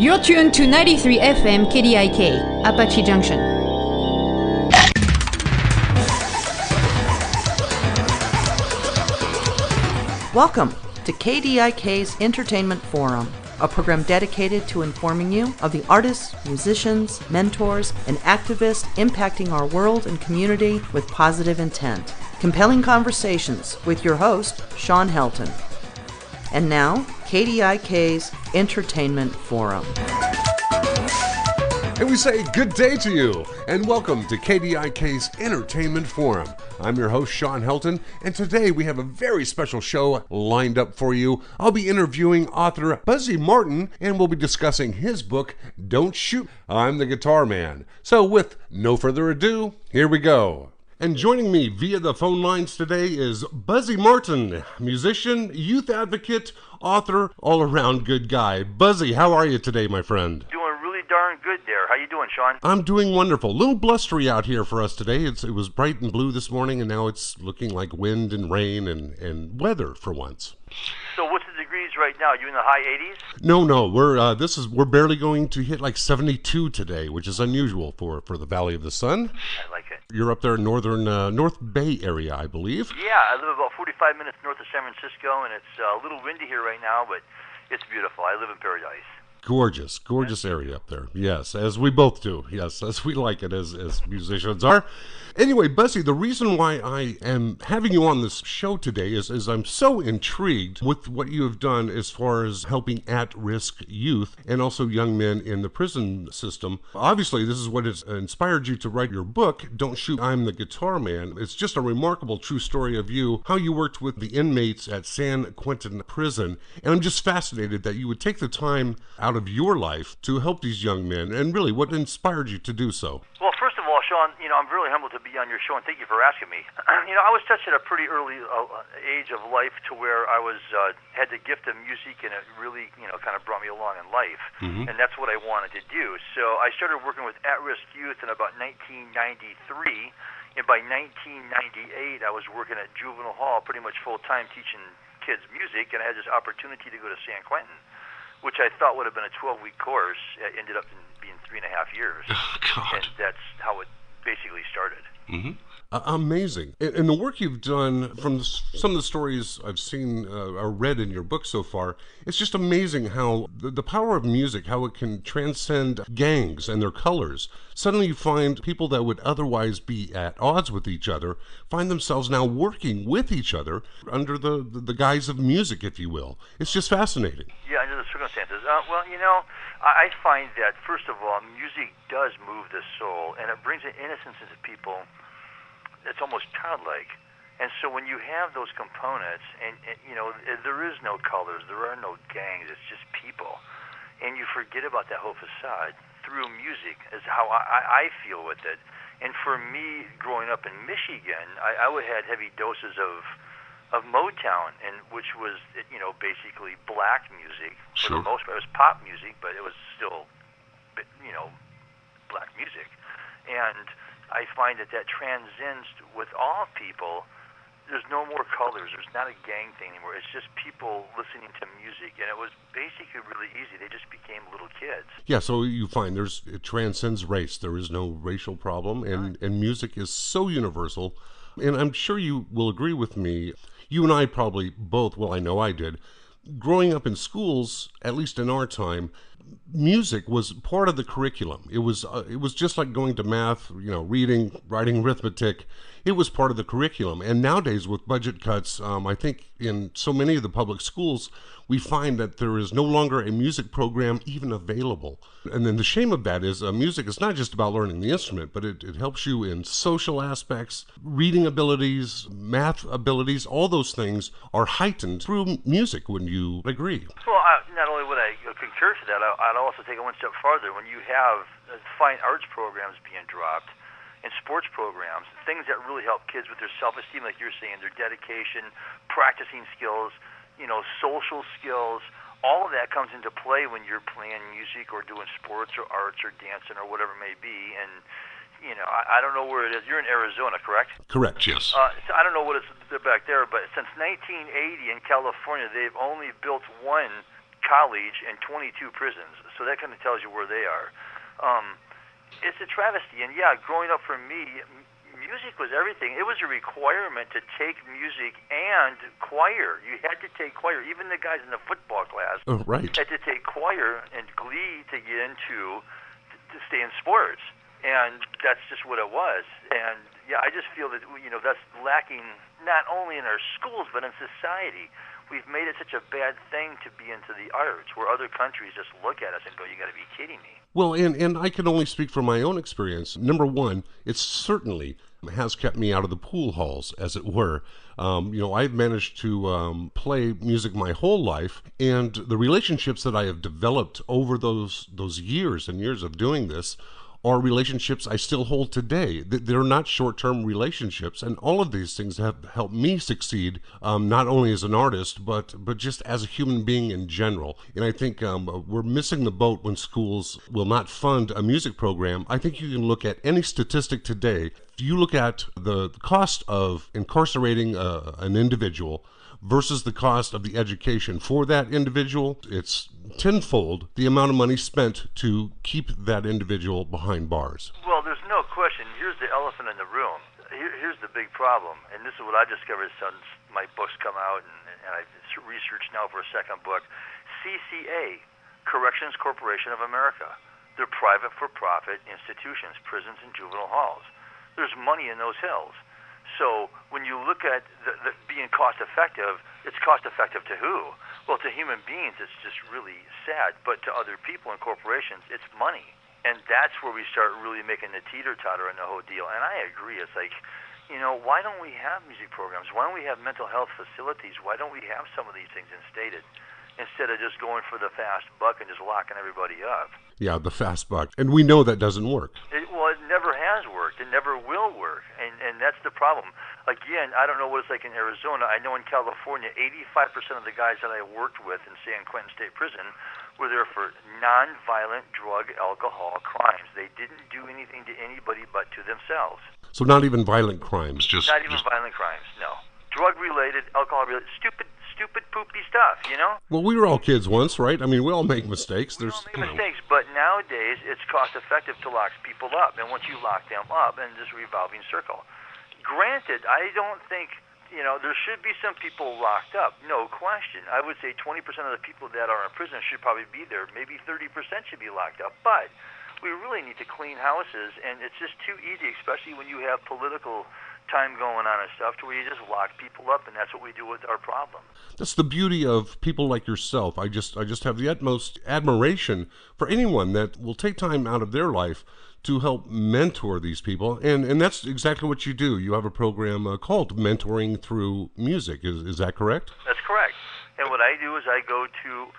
You're tuned to 93 FM KDIK, Apache Junction. Welcome to KDIK's Entertainment Forum, a program dedicated to informing you of the artists, musicians, mentors, and activists impacting our world and community with positive intent. Compelling conversations with your host, Shawn Helton. And now, KDIK's Entertainment Forum. And we say good day to you, and welcome to KDIK's Entertainment Forum. I'm your host, Shawn Helton, and today we have a very special show lined up for you. I'll be interviewing author Buzzy Martin, and we'll be discussing his book, Don't Shoot, I'm the Guitar Man. So with no further ado, here we go. And joining me via the phone lines today is Buzzy Martin, musician, youth advocate, author, all-around good guy. Buzzy, how are you today, my friend? Doing really darn good there. How you doing, Shawn? I'm doing wonderful. A little blustery out here for us today. It was bright and blue this morning, and now it's looking like wind and rain and weather for once. So what's the degrees right now? You in the high 80s? No. We're barely going to hit like 72 today, which is unusual for the Valley of the Sun. I like it. You're up there in northern North Bay area, I believe. Yeah, I live about 45 minutes north of San Francisco, and it's a little windy here right now, but it's beautiful. I live in paradise. Gorgeous area up there. Yes, as we both do. Yes, as we like it as musicians are. Anyway, Buzzy, the reason why I am having you on this show today is I'm so intrigued with what you have done as far as helping at-risk youth and also young men in the prison system. Obviously, this is what has inspired you to write your book, Don't Shoot, I'm the Guitar Man. It's just a remarkable true story of you, how you worked with the inmates at San Quentin Prison. And I'm just fascinated that you would take the time out of your life to help these young men, and really what inspired you to do so. Well, first of all, Shawn, I'm really humbled to be on your show, and thank you for asking me. I was touched at a pretty early age of life to where I was had the gift of music, and it really, kind of brought me along in life, and that's what I wanted to do. So I started working with at-risk youth in about 1993, and by 1998, I was working at Juvenile Hall pretty much full-time teaching kids music, and I had this opportunity to go to San Quentin, which I thought would have been a 12-week course. It ended up being 3.5 years. Oh, God. And that's how it basically started. Amazing. And the work you've done, from some of the stories I've seen or read in your book so far, it's just amazing how the power of music, how it can transcend gangs and their colors. Suddenly you find people that would otherwise be at odds with each other find themselves now working with each other under the guise of music, if you will. It's just fascinating. Yeah, under the circumstances. I find that, first of all, music does move the soul, and it brings an innocence into people that's almost childlike. And so when you have those components, and there is no colors, there are no gangs, it's just people. And you forget about that whole facade through music, is how I feel with it. And for me, growing up in Michigan, I would had heavy doses of Motown, and which was basically black music for the most part. It was pop music, but it was still black music. And I find that transcends with all people. There's no more colors. There's not a gang thing anymore. It's just people listening to music, and it was basically really easy. They just became little kids. Yeah, so you find it transcends race. There is no racial problem, and music is so universal. And I'm sure you will agree with me. You and I probably both, well, I know I did, growing up in schools, at least in our time, music was part of the curriculum. It was just like going to math, reading, writing, arithmetic. It was part of the curriculum. And nowadays, with budget cuts, I think in so many of the public schools, we find that there is no longer a music program even available. And then the shame of that is music is not just about learning the instrument, but it helps you in social aspects, reading abilities, math abilities. All those things are heightened through music. Wouldn't you agree? Well, not only would I concur to that, I'd also take it one step farther. When you have fine arts programs being dropped, and sports programs, things that really help kids with their self-esteem, like you're saying, their dedication, practicing skills, social skills, all of that comes into play when you're playing music or doing sports or arts or dancing or whatever it may be. And, I don't know where it is. You're in Arizona, correct? Correct, yes. So I don't know what it's back there, but since 1980 in California, they've only built one college and 22 prisons. So So that kind of tells you where they are. It's a travesty. And yeah, growing up for me, music was everything. It was a requirement to take music and choir. You had to take choir. Even the guys in the football class had to take choir and glee to get into, to stay in sports. And that's just what it was. And yeah, I just feel that, that's lacking not only in our schools, but in society. We've made it such a bad thing to be into the arts, where other countries just look at us and go, you got to be kidding me. Well, and I can only speak from my own experience. Number one, it certainly has kept me out of the pool halls, as it were. I've managed to play music my whole life, and the relationships that I have developed over those years and years of doing this are relationships I still hold today. They're not short-term relationships, and all of these things have helped me succeed, not only as an artist, but just as a human being in general. And I think we're missing the boat when schools will not fund a music program. I think you can look at any statistic today. If you look at the cost of incarcerating an individual versus the cost of the education for that individual, it's tenfold the amount of money spent to keep that individual behind bars. Well, there's no question. Here's the elephant in the room. Here's the big problem, and this is what I discovered since my books come out, and I've researched now for a second book. CCA, Corrections Corporation of America. They're private for-profit institutions, prisons and juvenile halls. There's money in those hills. So when you look at the being cost-effective, it's cost-effective to who? Well, to human beings, it's just really sad. But to other people and corporations, it's money. And that's where we start really making the teeter-totter in the whole deal. And I agree. It's like, why don't we have music programs? Why don't we have mental health facilities? Why don't we have some of these things instated instead of just going for the fast buck and just locking everybody up? Yeah, the fast buck. And we know that doesn't work. It never has worked. It never will work. And that's the problem. Again, I don't know what it's like in Arizona. I know in California, 85% of the guys that I worked with in San Quentin State Prison were there for nonviolent drug, alcohol crimes. They didn't do anything to anybody but to themselves. So not even violent crimes? Not even violent crimes, no. Drug-related, alcohol-related, stupid, poopy stuff, Well, we were all kids once, right? I mean, we all make mistakes. We all make mistakes, but nowadays it's cost-effective to lock people up. And once you lock them up, in this revolving circle. Granted, I don't think, there should be some people locked up, no question. I would say 20% of the people that are in prison should probably be there. Maybe 30% should be locked up. But we really need to clean houses, and it's just too easy, especially when you have political time going on and stuff, to where you just lock people up, and that's what we do with our problem. That's the beauty of people like yourself. I just have the utmost admiration for anyone that will take time out of their life to help mentor these people, and that's exactly what you do. You have a program called Mentoring Through Music. Is that correct? That's correct. And what I do is I go to,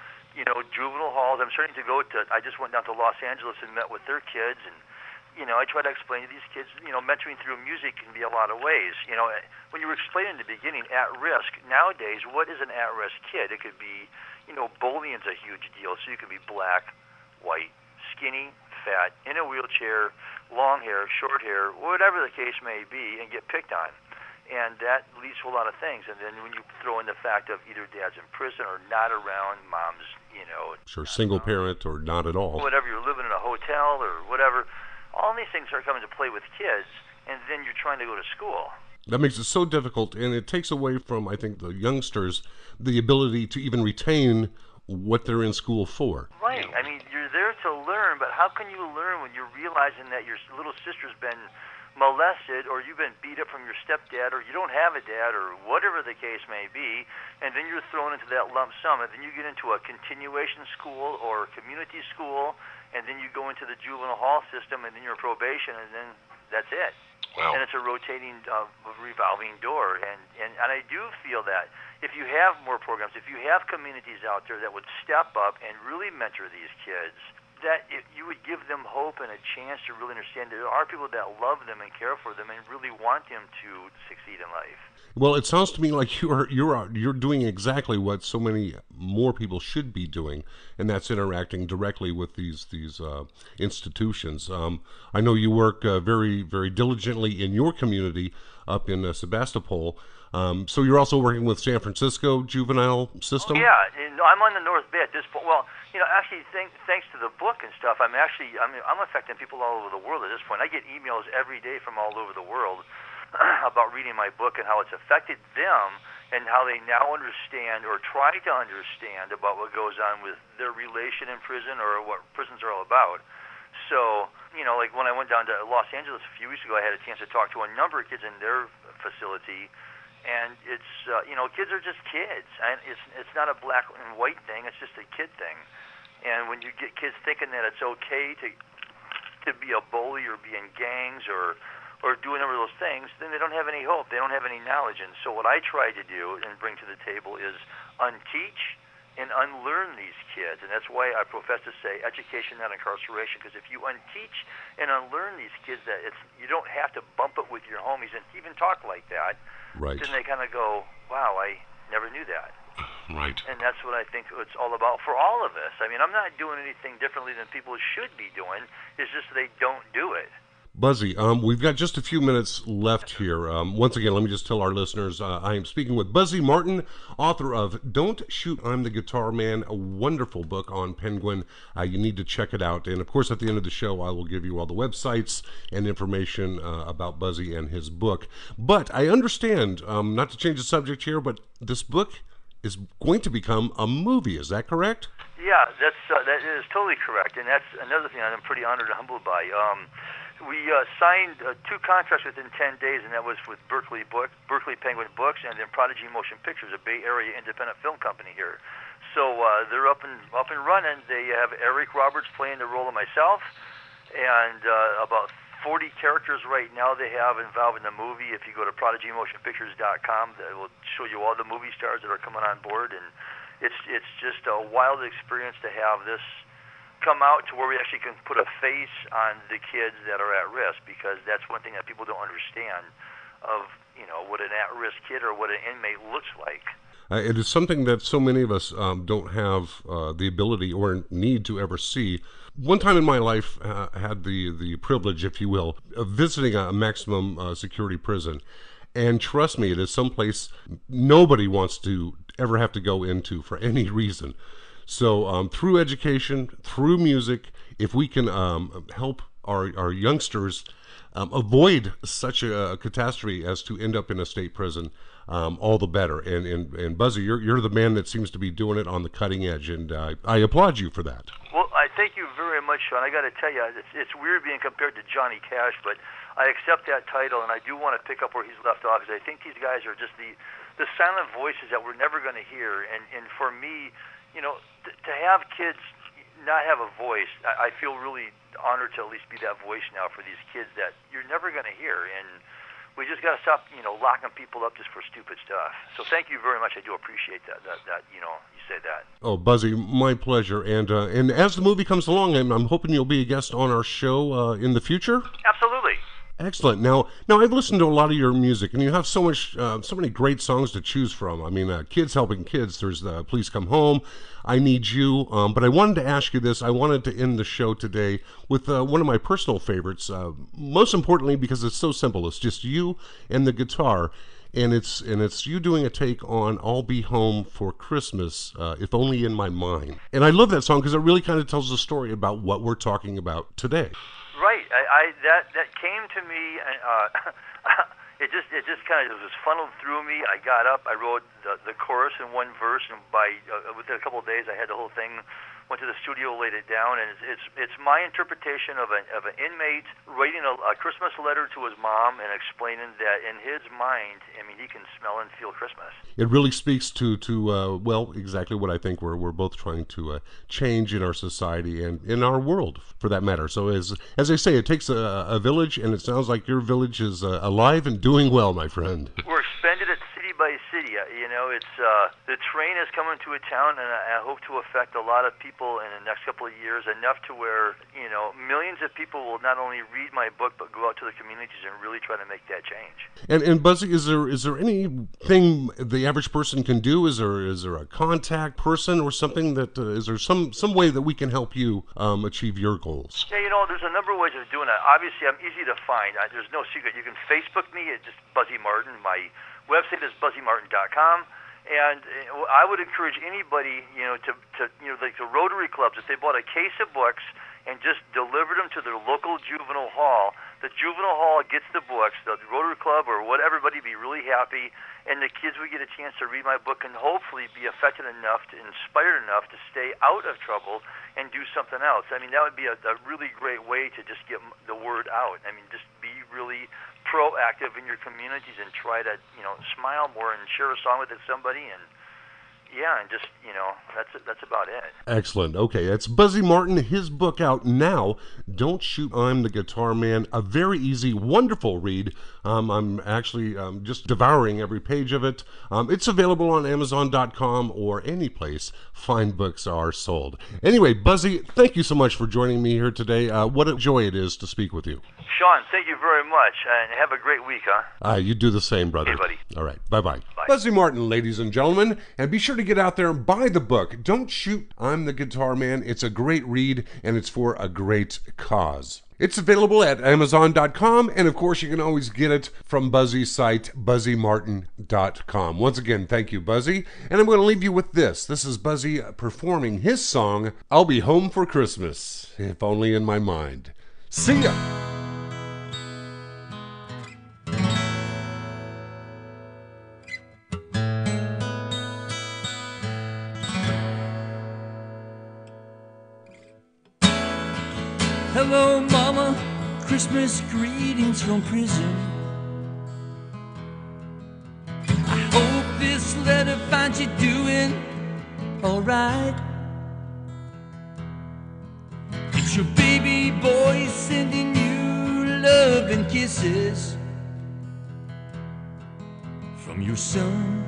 juvenile halls. I'm starting to go to, I just went down to Los Angeles and met with their kids, and I try to explain to these kids, mentoring through music can be a lot of ways. When you were explaining in the beginning, at risk, nowadays, what is an at-risk kid? It could be, bullying's a huge deal. So you could be black, white, skinny, fat, in a wheelchair, long hair, short hair, whatever the case may be, and get picked on. And that leads to a lot of things. And then when you throw in the fact of either dad's in prison or not around, mom's, Sure, single parent or not at all. Whatever, you're living in a hotel or whatever. All these things are coming to play with kids, and then you're trying to go to school. That makes it so difficult, and it takes away from, I think, the youngsters the ability to even retain what they're in school for. Right. I mean, you're there to learn, but how can you learn when you're realizing that your little sister's been molested, or you've been beat up from your stepdad, or you don't have a dad, or whatever the case may be, and then you're thrown into that lump sum, and then you get into a continuation school or community school, and then you go into the juvenile hall system, and then you're probation, and then that's it. Wow. And it's a rotating, revolving door. And I do feel that if you have more programs, if you have communities out there that would step up and really mentor these kids, that you would give them hope and a chance to really understand that there are people that love them and care for them and really want them to succeed in life. Well, it sounds to me like you're doing exactly what so many more people should be doing, and that's interacting directly with these institutions. I know you work very, very diligently in your community up in Sebastopol. So you're also working with San Francisco juvenile system? Yeah, I'm on the North Bay at this point. Well, actually, thanks to the book and stuff, I'm affecting people all over the world at this point. I get emails every day from all over the world about reading my book and how it's affected them and how they now understand or try to understand about what goes on with their relation in prison or what prisons are all about. So, like when I went down to Los Angeles a few weeks ago, I had a chance to talk to a number of kids in their facility, and it's, kids are just kids. And it's not a black and white thing, it's just a kid thing. And when you get kids thinking that it's okay to be a bully or be in gangs or do a number of those things, then they don't have any hope. They don't have any knowledge. And so what I try to do and bring to the table is unteach and unlearn these kids. And that's why I profess to say education, not incarceration, because if you unteach and unlearn these kids that you don't have to bump it with your homies and even talk like that, right, then they kind of go, wow, I never knew that. Right. And that's what I think it's all about for all of us. I mean, I'm not doing anything differently than people should be doing. It's just they don't do it. Buzzy, we've got just a few minutes left here. Once again, let me just tell our listeners, I am speaking with Buzzy Martin, author of Don't Shoot, I'm the Guitar Man, a wonderful book on Penguin. You need to check it out. And, of course, at the end of the show, I will give you all the websites and information about Buzzy and his book. But I understand, not to change the subject here, but this book is going to become a movie. Is that correct? Yeah, that is totally correct. And that's another thing I'm pretty honored and humbled by. We signed 2 contracts within 10 days, and that was with Berkeley Penguin Books and then Prodigy Motion Pictures, a Bay Area independent film company here. So they're up and running. They have Eric Roberts playing the role of myself, and about 40 characters right now they have involved in the movie. If you go to prodigymotionpictures.com, that will show you all the movie stars that are coming on board, and it's just a wild experience to have this come out to where we actually can put a face on the kids that are at risk, because that's one thing that people don't understand of, what an at-risk kid or what an inmate looks like. It is something that so many of us don't have the ability or need to ever see. One time in my life, I had the privilege, if you will, of visiting a maximum security prison. And trust me, it is someplace nobody wants to ever have to go into for any reason. So through education, through music, if we can help our youngsters avoid such a catastrophe as to end up in a state prison, all the better. And Buzzy, you're the man that seems to be doing it on the cutting edge, and I applaud you for that. Well, I thank you very much, Shawn. I got to tell you, it's weird being compared to Johnny Cash, but I accept that title, and I do want to pick up where he's left off, because I think these guys are just the silent voices that we're never going to hear. And for me, to have kids not have a voice, I feel really honored to at least be that voice now for these kids that you're never going to hear. And we just got to stop, locking people up just for stupid stuff. So thank you very much. I do appreciate that you say that. Oh, Buzzy, my pleasure. And as the movie comes along, I'm hoping you'll be a guest on our show in the future. Absolutely. Excellent. Now I've listened to a lot of your music, and you have so many great songs to choose from. I mean, Kids Helping Kids. There's Please Come Home, I Need You. But I wanted to ask you this. I wanted to end the show today with one of my personal favorites. Most importantly, because it's so simple. It's just you and the guitar, and it's you doing a take on "I'll Be Home for Christmas," If Only in My Mind. And I love that song because it really kind of tells the story about what we're talking about today. Right, that came to me. It just kind of was funneled through me. I got up, I wrote the chorus in one verse, and within a couple of days, I had the whole thing. Went to the studio, laid it down, and it's my interpretation of an inmate writing a Christmas letter to his mom and explaining that in his mind, he can smell and feel Christmas. It really speaks to exactly what I think we're both trying to change in our society and in our world, for that matter. So as I say, it takes a village, and it sounds like your village is alive and doing well, my friend. We're expanded it city by city. it's the train is coming to a town, and I hope to affect a lot of people in the next couple of years, enough to where, millions of people will not only read my book, but go out to the communities and really try to make that change. And Buzzy, is there anything the average person can do? Is there a contact person or something that is there some way that we can help you achieve your goals? Yeah, there's a number of ways of doing that. Obviously, I'm easy to find. There's no secret. You can Facebook me at just Buzzy Martin. My website is buzzymartin.com. And I would encourage anybody, like the Rotary clubs, if they bought a case of books and just delivered them to their local juvenile hall, the juvenile hall gets the books, the Rotary Club or what, everybody be really happy, and the kids would get a chance to read my book and hopefully be affected enough, inspired enough to stay out of trouble and do something else. I mean, that would be a really great way to just get the word out. I mean, just be really proactive in your communities and try to, smile more and share a song with somebody, and just, that's about it. Excellent. Okay, it's Buzzy Martin, his book out now, Don't Shoot, I'm the Guitar Man. A very easy, wonderful read. I'm actually just devouring every page of it. It's available on Amazon.com or any place fine books are sold. Anyway, Buzzy, thank you so much for joining me here today. What a joy it is to speak with you. Shawn, thank you very much, and have a great week, huh? You do the same, brother. Hey, buddy. All right, bye-bye. Bye. Buzzy Martin, ladies and gentlemen, and be sure to get out there and buy the book, Don't Shoot, I'm the Guitar Man. It's a great read, and it's for a great cause. It's available at Amazon.com, and of course you can always get it from Buzzy's site, BuzzyMartin.com. Once again, thank you, Buzzy, and I'm going to leave you with this. This is Buzzy performing his song, I'll Be Home for Christmas, if only in my mind. See ya! Hello, Mama, Christmas greetings from prison. I hope this letter finds you doing alright. It's your baby boy sending you love and kisses from your son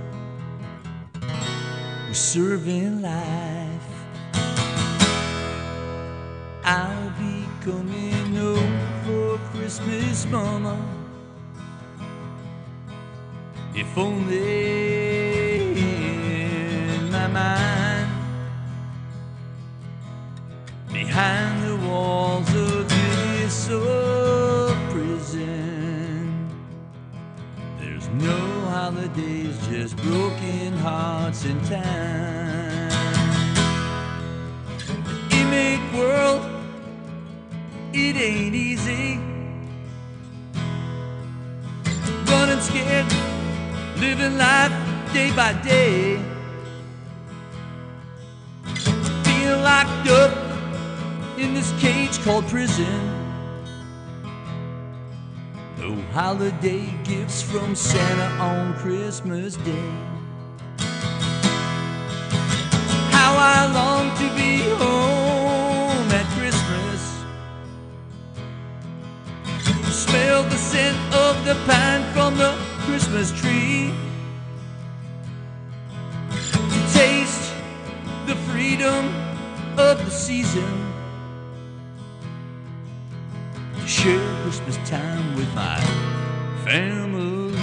who's serving life. I'll be coming home for Christmas, Mama, if only in my mind. Behind the walls of this old prison, there's no holidays, just broken hearts and time. The inmate world, it ain't easy, running scared, living life day by day, being locked up in this cage called prison. No holiday gifts from Santa on Christmas Day. How I long to be home at Christmas, smell the scent of the pine from the Christmas tree, to taste the freedom of the season, to share Christmas time with my family.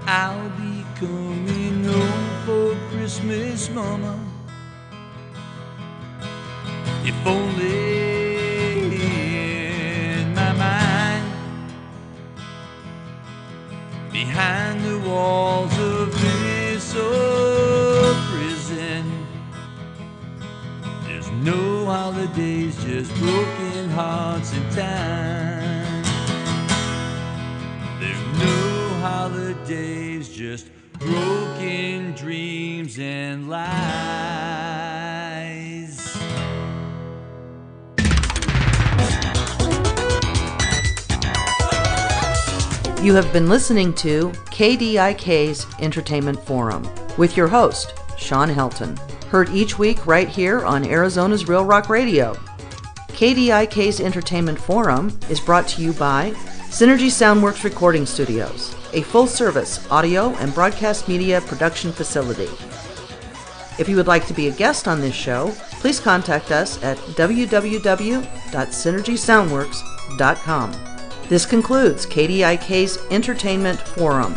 I'll be coming home for Christmas, Mama, if only behind the walls of this old prison. There's no holidays, just broken hearts and time. There's no holidays, just broken dreams and lies. You have been listening to KDIK's Entertainment Forum with your host, Shawn Helton. Heard each week right here on Arizona's Real Rock Radio. KDIK's Entertainment Forum is brought to you by Synergy Soundworks Recording Studios. a full-service audio and broadcast media production facility. If you would like to be a guest on this show, please contact us at www.synergysoundworks.com. This concludes KDIK's Entertainment Forum,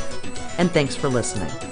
and thanks for listening.